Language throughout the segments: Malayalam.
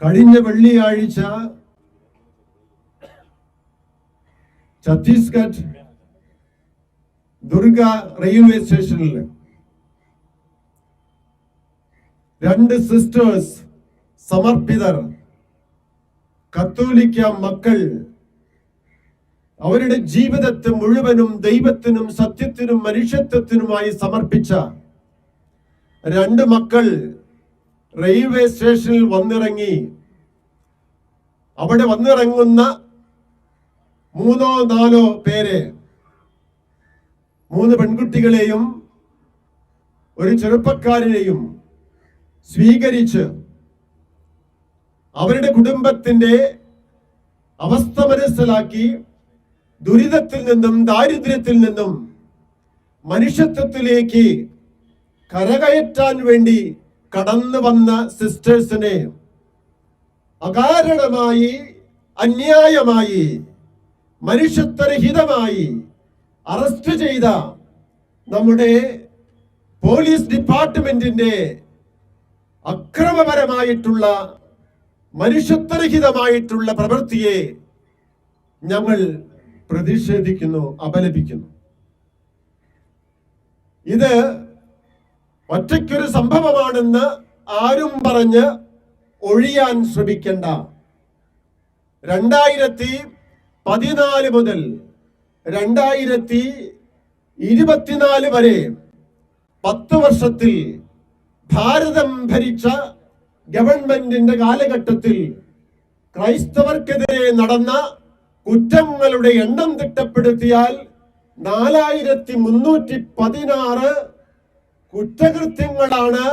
കഴിഞ്ഞ വെള്ളിയാഴ്ച ഛത്തീസ്ഗഡ് ദുർഗ റെയിൽവേ സ്റ്റേഷനിൽ 2 സിസ്റ്റേഴ്സ് സമർപ്പിതർ കത്തോലിക്ക മക്കൾ അവരുടെ ജീവിതത്തെ മുഴുവനും ദൈവത്തിനും സത്യത്തിനും മനുഷ്യത്വത്തിനുമായി സമർപ്പിച്ച 2 മക്കൾ റെയിൽവേ സ്റ്റേഷനിൽ വന്നിറങ്ങി. അവിടെ വന്നിറങ്ങുന്ന 3-4 പേരെ, 3 പെൺകുട്ടികളെയും ഒരു ചെറുപ്പക്കാരനെയും സ്വീകരിച്ച് അവരുടെ കുടുംബത്തിന്റെ അവസ്ഥ മനസ്സിലാക്കി ദുരിതത്തിൽ നിന്നും ദാരിദ്ര്യത്തിൽ നിന്നും മനുഷ്യത്വത്തിലേക്ക് കരകയറ്റാൻ വേണ്ടി കടന്നു വന്ന സിസ്റ്റേഴ്സിനെ അകാരണമായി, അന്യായമായി, മനുഷ്യത്വരഹിതമായി അറസ്റ്റ് ചെയ്ത നമ്മുടെ പോലീസ് ഡിപ്പാർട്ട്മെന്റിന്റെ അക്രമപരമായിട്ടുള്ള മനുഷ്യത്വരഹിതമായിട്ടുള്ള പ്രവൃത്തിയെ ഞങ്ങൾ പ്രതിഷേധിക്കുന്നു, അപലപിക്കുന്നു. ഇത് ഒറ്റയ്ക്കൊരു സംഭവമാണെന്ന് ആരും പറഞ്ഞ് ഒഴിയാൻ ശ്രമിക്കേണ്ട. 2014 മുതൽ 2024 വരെ 10 വർഷത്തിൽ ഭാരതം ഭരിച്ച ഗവൺമെന്റിന്റെ കാലഘട്ടത്തിൽ ക്രൈസ്തവർക്കെതിരെ നടന്ന കുറ്റങ്ങളുടെ എണ്ണം തിട്ടപ്പെടുത്തിയാൽ 4316 കുറ്റകൃത്യങ്ങളാണ്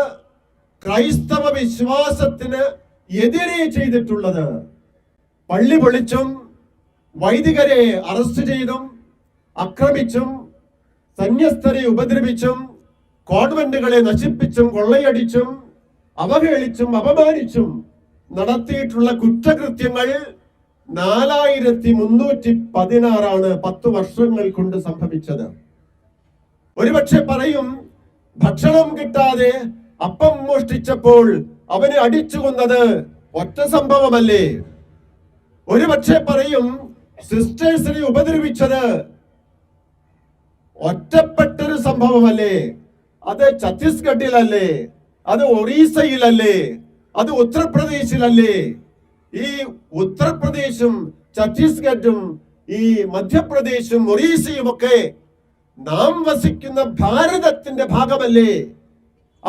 ക്രൈസ്തവ വിശ്വാസത്തിന് എതിരെ ചെയ്തിട്ടുള്ളത്. പള്ളി പൊളിച്ചും വൈദികരെ അറസ്റ്റ് ചെയ്തും ആക്രമിച്ചും സന്യസ്തരെ ഉപദ്രവിച്ചും കോൺവെന്റുകളെ നശിപ്പിച്ചും കൊള്ളയടിച്ചും അവഹേളിച്ചും അപമാനിച്ചും നടത്തിയിട്ടുള്ള കുറ്റകൃത്യങ്ങൾ 4316 10 വർഷങ്ങൾ കൊണ്ട് സംഭവിച്ചത്. ഒരുപക്ഷെ പറയും, ഭക്ഷണം കിട്ടാതെ അപ്പം മോഷ്ടിച്ചപ്പോൾ അവനെ അടിച്ചു കൊന്നത് ഒറ്റ സംഭവമല്ലേ? ഒരുപക്ഷെ പറയും, സിസ്റ്റേഴ്സിനെ ഉപദ്രവിച്ചത് ഒറ്റപ്പെട്ടൊരു സംഭവമല്ലേ? അത് ഛത്തീസ്ഗഡിലല്ലേ? അത് ഒറീസയിലല്ലേ? അത് ഉത്തർപ്രദേശിലല്ലേ? ഈ ഉത്തർപ്രദേശും ഛത്തീസ്ഗഡും ഈ മധ്യപ്രദേശും ഒറീസയും ഒക്കെ നാം വസിക്കുന്ന ഭാരതത്തിന്റെ ഭാഗമല്ലേ?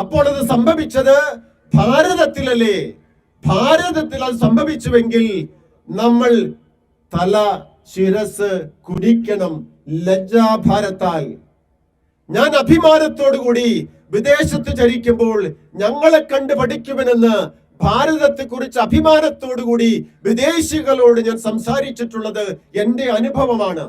അപ്പോൾ അത് സംഭവിച്ചത് ഭാരതത്തിലല്ലേ? ഭാരതത്തിൽ അത് സംഭവിച്ചുവെങ്കിൽ നമ്മൾ തല ശിരസ് കുനിക്കണം ലജ്ജാഭാരത്താൽ. ഞാൻ അഭിമാനത്തോടുകൂടി വിദേശത്ത് ചരിക്കുമ്പോൾ ഞങ്ങളെ കണ്ട് പഠിക്കുമെന്ന് ഭാരതത്തെ കുറിച്ച് അഭിമാനത്തോടുകൂടി വിദേശികളോട് ഞാൻ സംസാരിച്ചിട്ടുള്ളത് എന്റെ അനുഭവമാണ്.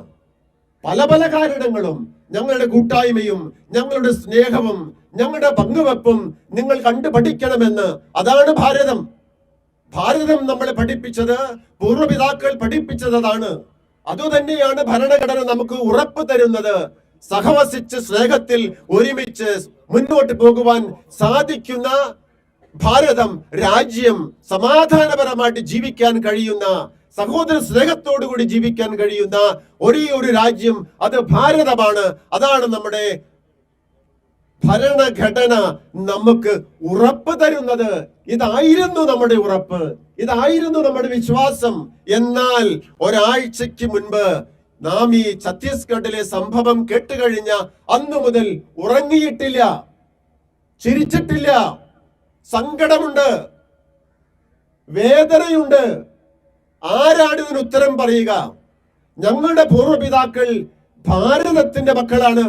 പല പല കാരണങ്ങളും, ഞങ്ങളുടെ കൂട്ടായ്മയും ഞങ്ങളുടെ സ്നേഹവും ഞങ്ങളുടെ പങ്കുവെപ്പും നിങ്ങൾ കണ്ടു പഠിക്കണമെന്ന്. അതാണ് ഭാരതം. ഭാരതം നമ്മളെ പഠിപ്പിച്ചത്, പൂർവ്വപിതാക്കൾ പഠിപ്പിച്ചതാണ്. അതുതന്നെയാണ് ഭരണഘടന നമുക്ക് ഉറപ്പ് തരുന്നത്. സഹവസിച്ച് സ്നേഹത്തിൽ ഒരുമിച്ച് മുന്നോട്ട് പോകുവാൻ സാധിക്കുന്ന ഭാരതം, രാജ്യം, സമാധാനപരമായിട്ട് ജീവിക്കാൻ കഴിയുന്ന, സഹോദര സ്നേഹത്തോടുകൂടി ജീവിക്കാൻ കഴിയുന്ന ഒരേ ഒരു രാജ്യം അത് ഭാരതമാണ്. അതാണ് നമ്മുടെ ഭരണഘടന നമുക്ക് ഉറപ്പ് തരുന്നത്. ഇതായിരുന്നു നമ്മുടെ ഉറപ്പ്, ഇതായിരുന്നു നമ്മുടെ വിശ്വാസം. എന്നാൽ ഒരാഴ്ചയ്ക്ക് മുൻപ് നാം ഈ ഛത്തീസ്ഗഡിലെ സംഭവം കേട്ടുകഴിഞ്ഞ അന്നു മുതൽ ഉറങ്ങിയിട്ടില്ല, ചിരിച്ചിട്ടില്ല. സങ്കടമുണ്ട്, വേദനയുണ്ട്. ആരാണ് ഇതിന് ഉത്തരം പറയുക? ഞങ്ങളുടെ പൂർവ്വപിതാക്കൾ ഭാരതത്തിന്റെ മക്കളാണ്.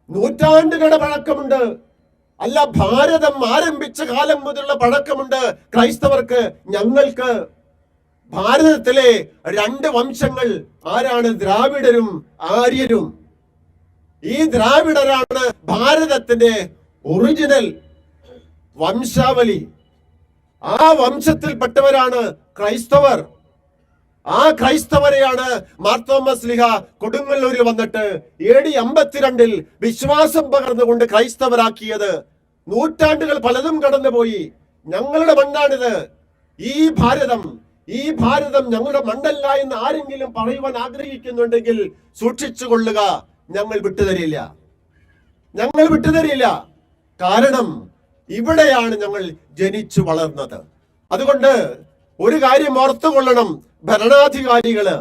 നൂറ്റാണ്ടുകളുടെ പഴക്കമുണ്ട്. അല്ല, ഭാരതം ആരംഭിച്ച കാലം മുതലുള്ള പഴക്കമുണ്ട് ക്രൈസ്തവർക്ക്. ഞങ്ങൾക്ക് ഭാരതത്തിലെ 2 വംശങ്ങൾ ആരാണ്? ദ്രാവിഡരും ആര്യരും. ഈ ദ്രാവിഡരാണ് ഭാരതത്തിന്റെ ഒറിജിനൽ വംശാവലി. ആ വംശത്തിൽപ്പെട്ടവരാണ് ക്രൈസ്തവർ. ആ ക്രൈസ്തവരെയാണ് മാർത്തോമാ ശ്ലീഹ കൊടുങ്ങല്ലൂരിൽ വന്നിട്ട് AD 52 വിശ്വാസം പകർന്നുകൊണ്ട് ക്രൈസ്തവരാക്കിയത്. നൂറ്റാണ്ടുകൾ പലതും കടന്നുപോയി. ഞങ്ങളുടെ മണ്ണാണിത്. ഈ ഭാരതം ഞങ്ങളുടെ മണ്ണല്ല എന്ന് ആരെങ്കിലും പറയുവാൻ ആഗ്രഹിക്കുന്നുണ്ടെങ്കിൽ സൂക്ഷിച്ചു കൊള്ളുക. ഞങ്ങൾ വിട്ടുതരില്ല. കാരണം ഇവിടെയാണ് ഞങ്ങൾ ജനിച്ചു വളർന്നത്. അതുകൊണ്ട് ഒരു കാര്യം ഓർത്തുകൊള്ളണം, ഭരണാധികാരികള്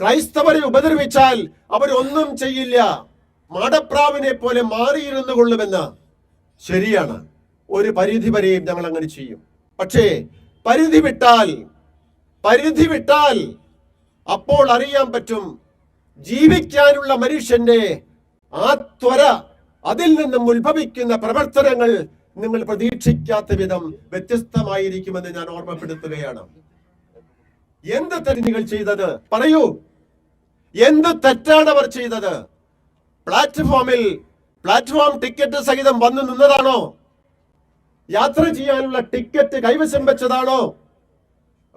ക്രൈസ്തവരെ ഉപദ്രവിച്ചാൽ അവരൊന്നും ചെയ്യില്ല, മാടപ്രാവിനെ പോലെ മാറിയിരുന്നു കൊള്ളുമെന്ന്. ശരിയാണ്, ഒരു പരിധി വരെയും ഞങ്ങൾ അങ്ങനെ ചെയ്യും. പക്ഷേ പരിധി വിട്ടാൽ അപ്പോൾ അറിയാൻ പറ്റും ജീവിക്കാനുള്ള മനുഷ്യന്റെ ആ ത്വര, അതിൽ നിന്നും ഉത്ഭവിക്കുന്ന പ്രവർത്തനങ്ങൾ നിങ്ങൾ പ്രതീക്ഷിക്കാത്ത വിധം വ്യത്യസ്തമായിരിക്കുമെന്ന് ഞാൻ ഓർമ്മപ്പെടുത്തുകയാണ്. എന്ത് തെറ്റുകൾ ചെയ്തത്? പറയൂ, എന്ത് തെറ്റാണ് അവർ ചെയ്തത്? പ്ലാറ്റ്ഫോം ടിക്കറ്റ് സഹിതം വന്നു നിന്നതാണോ? യാത്ര ചെയ്യാനുള്ള ടിക്കറ്റ് കൈവശം വെച്ചതാണോ?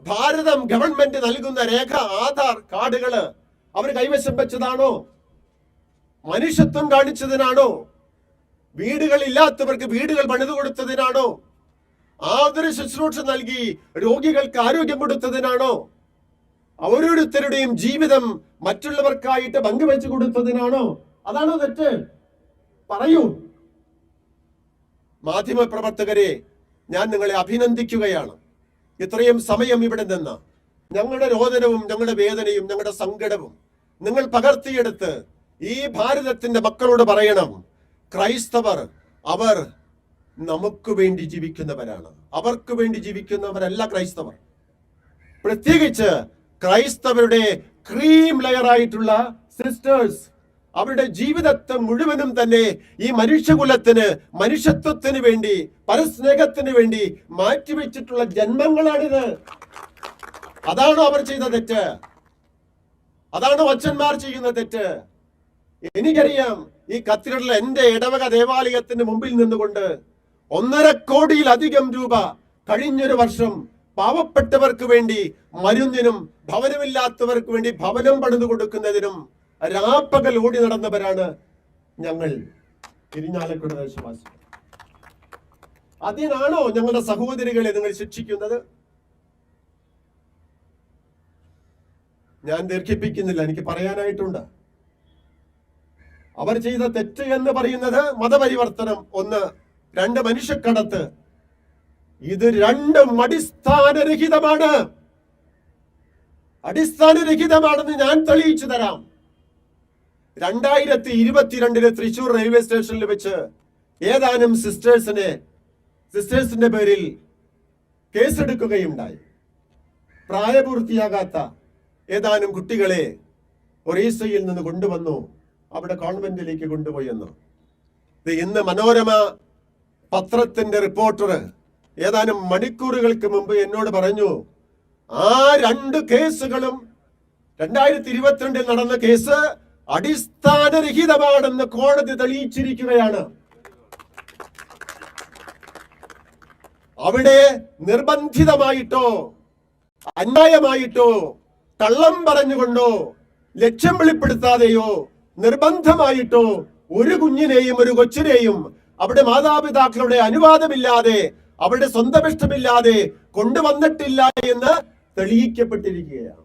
ഭാരതം ഗവൺമെന്റ് നൽകുന്ന രേഖ, ആധാർ കാർഡുകള് അവർ കൈവശം വെച്ചതാണോ? മനുഷ്യത്വം കാണിച്ചതിനാണോ? വീടുകളില്ലാത്തവർക്ക് വീടുകൾ പണിതു കൊടുത്തതിനാണോ? ആതുര ശുശ്രൂഷ നൽകി രോഗികൾക്ക് ആരോഗ്യം കൊടുത്തതിനാണോ? ഓരോരുത്തരുടെയും ജീവിതം മറ്റുള്ളവർക്കായിട്ട് പങ്കുവെച്ചു കൊടുത്തതിനാണോ? അതാണോ തെറ്റ്? പറയൂ. മാധ്യമ പ്രവർത്തകരെ, ഞാൻ നിങ്ങളെ അഭിനന്ദിക്കുകയാണ്. ഇത്രയും സമയം ഇവിടെ നിന്ന് ഞങ്ങളുടെ രോദനവും ഞങ്ങളുടെ വേദനയും ഞങ്ങളുടെ സങ്കടവും നിങ്ങൾ പകർത്തിയെടുത്ത് ഈ ഭാരതത്തിന്റെ മക്കളോട് പറയണം, ക്രൈസ്തവർ അവർ നമുക്ക് വേണ്ടി ജീവിക്കുന്നവരാണ്. അവർക്ക് വേണ്ടി ജീവിക്കുന്നവരല്ല ക്രൈസ്തവർ. പ്രത്യേകിച്ച് ക്രൈസ്തവരുടെ ക്രീം ലെയർ ആയിട്ടുള്ള സിസ്റ്റേഴ്സ്, അവരുടെ ജീവിതത്തെ മുഴുവനും തന്നെ ഈ മനുഷ്യകുലത്തിന്, മനുഷ്യത്വത്തിന് വേണ്ടി, പരസ്നേഹത്തിന് വേണ്ടി മാറ്റിവെച്ചിട്ടുള്ള ജന്മങ്ങളാണിത്. അതാണോ അവർ ചെയ്ത തെറ്റ്? അതാണോ അച്ഛന്മാർ ചെയ്യുന്ന തെറ്റ്? എനിക്കറിയാം, ഈ കത്തീഡ്രൽ എന്റെ ഇടവക ദേവാലയത്തിന് മുമ്പിൽ നിന്നുകൊണ്ട് 1.5 കോടിയിലധികം രൂപ കഴിഞ്ഞൊരു വർഷം പാവപ്പെട്ടവർക്ക് വേണ്ടി മരുന്നിനും ഭവനമില്ലാത്തവർക്ക് വേണ്ടി ഭവനം പണിതു കൊടുക്കുന്നതിനും രാപ്പകൽ ഓടി നടന്നവരാണ് ഞങ്ങൾ, ഇരിഞ്ഞാലക്കുട ദേശവാസികൾ. അതിനാണോ ഞങ്ങളുടെ സഹോദരികളെ നിങ്ങൾ ശിക്ഷിക്കുന്നത്? ഞാൻ ദീർഘിപ്പിക്കുന്നില്ല, എനിക്ക് പറയാനായിട്ടുണ്ട്. അവർ ചെയ്ത തെറ്റ് എന്ന് പറയുന്നത് മതപരിവർത്തനം 1, 2 മനുഷ്യക്കടത്ത്. ഇത് രണ്ടും അടിസ്ഥാനരഹിതമാണെന്ന് ഞാൻ തെളിയിച്ചു തരാം. 2022 തൃശൂർ റെയിൽവേ സ്റ്റേഷനിൽ വെച്ച് ഏതാനും സിസ്റ്റേഴ്സിന്റെ പേരിൽ കേസെടുക്കുകയുണ്ടായി. പ്രായപൂർത്തിയാകാത്ത ഏതാനും കുട്ടികളെ ഒറീസയിൽ നിന്ന് കൊണ്ടുവന്നു, അവിടെ കോൺവെന്റിലേക്ക് കൊണ്ടുപോയെന്ന്. ഇന്ന് മനോരമ പത്രത്തിന്റെ റിപ്പോർട്ടർ ഏതാനും മണിക്കൂറുകൾക്ക് മുമ്പ് എന്നോട് പറഞ്ഞു, ആ 2 കേസുകളും 2022 നടന്ന കേസ് അടിസ്ഥാനരഹിതമാണെന്ന് കോടതി തെളിയിച്ചിരിക്കുകയാണ്. അവിടെ നിർബന്ധിതമായിട്ടോ അന്യായമായിട്ടോ കള്ളം പറഞ്ഞുകൊണ്ടോ ലക്ഷ്യം വെളിപ്പെടുത്താതെയോ നിർബന്ധമായിട്ടോ ഒരു കുഞ്ഞിനെയും ഒരു കൊച്ചിനെയും അവിടെ മാതാപിതാക്കളുടെ അനുവാദമില്ലാതെ, അവരുടെ സ്വന്തം ഇഷ്ടമില്ലാതെ കൊണ്ടുവന്നിട്ടില്ല എന്ന് തെളിയിക്കപ്പെട്ടിരിക്കുകയാണ്.